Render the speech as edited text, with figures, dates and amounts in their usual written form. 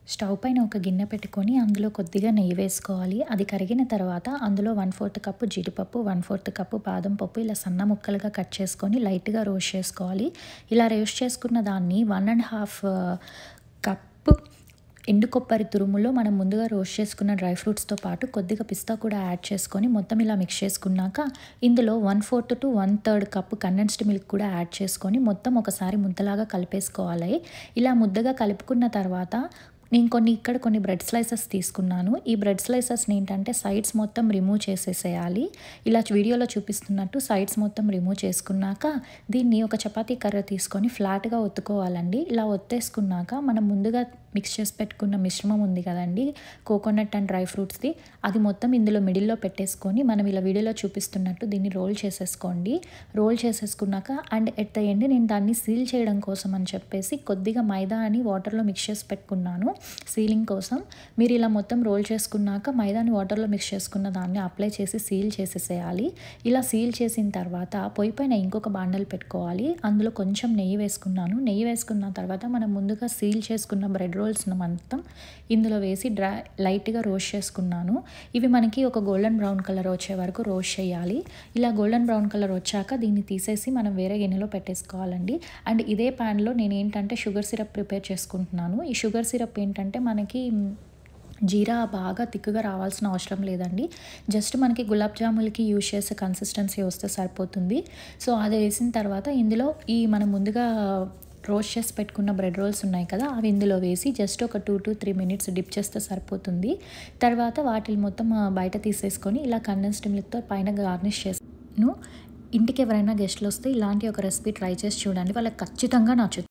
Stove పైన ఒక గిన్నె పెట్టుకొని అందులో కొద్దిగా నెయ్యి వేసుకోవాలి. అది కరిగిన తర్వాత అందులో 1/4 కప్పు జీడిపప్పు, 1/4 కప్పు బాదం పప్పు ఇలా సన్న ముక్కలుగా కట్ చేసుకొని లైట్‌గా రోస్ట్ చేసుకోవాలి. ఇలా రోస్ట్ చేసుకున్న దాన్ని 1 ½ కప్పు ఎండు కొబ్బరి తురుములో మనం ముందుగా రోస్ట్ చేసుకున్న డ్రై ఫ్రూట్స్‌తో పాటు కొద్దిగా పిస్తా కూడా యాడ్ చేసుకొని మొత్తం ఇలా మిక్స్ చేసుకున్నాక ఇందులో 1/4 టు 1/3 కప్పు కండెన్స్డ్ మిల్క్ కూడా యాడ్ చేసుకొని మొత్తం ఒకసారి ముద్దలాగా కలిపేసుకోవాలి. ఇలా ముద్దగా కలుపుకున్న తర్వాత నేను కొన్ని బ్రెడ్ స్లైసెస్ తీసుకున్నాను. ఈ బ్రెడ్ స్లైసెస్‌ని ఏంటంటే సైడ్స్ మొత్తం రిమూవ్ చేసేసేయాలి. ఇలా వీడియోలో చూపిస్తున్నట్టు సైడ్స్ మొత్తం రిమూవ్ చేసుకున్నాక దీన్ని ఒక చపాతీ కర్ర తీసుకొని ఫ్లాట్‌గా ఒత్తుకోవాలండి. ఇలా ఒత్తేసుకున్నాక మనం ముందుగా మిక్స్ చేసి పెట్టుకున్న మిశ్రమం ఉంది కదండీ, కోకోనట్ అండ్ డ్రై ఫ్రూట్స్‌ది, అది మొత్తం ఇందులో మిడిల్‌లో పెట్టేసుకొని మనం ఇలా వీడియోలో చూపిస్తున్నట్టు దీన్ని రోల్ చేసేసుకోండి. రోల్ చేసేసుకున్నాక అండ్ ఎట్ ద ఎండ్ నేను దాన్ని సీల్ చేయడం కోసం అని చెప్పేసి కొద్దిగా మైదా అని వాటర్‌లో మిక్స్ చేసి పెట్టుకున్నాను సీలింగ్ కోసం. మీరు ఇలా మొత్తం రోల్ చేసుకున్నాక మైదాని వాటర్‌లో మిక్స్ చేసుకున్న దాన్ని అప్లై చేసి సీల్ చేసేసేయాలి. ఇలా సీల్ చేసిన తర్వాత పొయ్యి పైన ఇంకొక బాండల్ పెట్టుకోవాలి. అందులో కొంచెం నెయ్యి వేసుకున్నాను. నెయ్యి వేసుకున్న తర్వాత మనం ముందుగా సీల్ చేసుకున్న బ్రెడ్ రోల్స్‌ని మొత్తం ఇందులో వేసి లైట్‌గా రోస్ట్ చేసుకున్నాను. ఇవి మనకి ఒక గోల్డెన్ బ్రౌన్ కలర్ వచ్చే వరకు రోస్ట్ చేయాలి. ఇలా గోల్డెన్ బ్రౌన్ కలర్ వచ్చాక దీన్ని తీసేసి మనం వేరే గిన్నెలో పెట్టేసుకోవాలండి. అండ్ ఇదే ప్యాన్‌లో నేను ఏంటంటే షుగర్ సిరప్ ప్రిపేర్ చేసుకుంటున్నాను. ఈ షుగర్ సిరప్ ఏంటంటే మనకి జీరా బాగా తిక్కుగా రావాల్సిన అవసరం లేదండి. జస్ట్ మనకి గులాబ్ జాములకి యూజ్ చేసే కన్సిస్టెన్సీ వస్తే సరిపోతుంది. సో అది వేసిన తర్వాత ఇందులో ఈ మనం ముందుగా రోస్ట్ చేసి పెట్టుకున్న బ్రెడ్ రోల్స్ ఉన్నాయి కదా, అవి ఇందులో వేసి జస్ట్ ఒక 2 to 3 మినిట్స్ డిప్ చేస్తే సరిపోతుంది. తర్వాత వాటిని మొత్తం బయట తీసేసుకొని ఇలా కండెన్స్డ్ మిల్క్‌తో పైన గార్నిష్ చేసాను. ఇంటికి ఎవరైనా గెస్టులు వస్తే ఇలాంటి ఒక రెసిపీ ట్రై చేసి చూడండి, వాళ్ళకి ఖచ్చితంగా నచ్చుతుంది.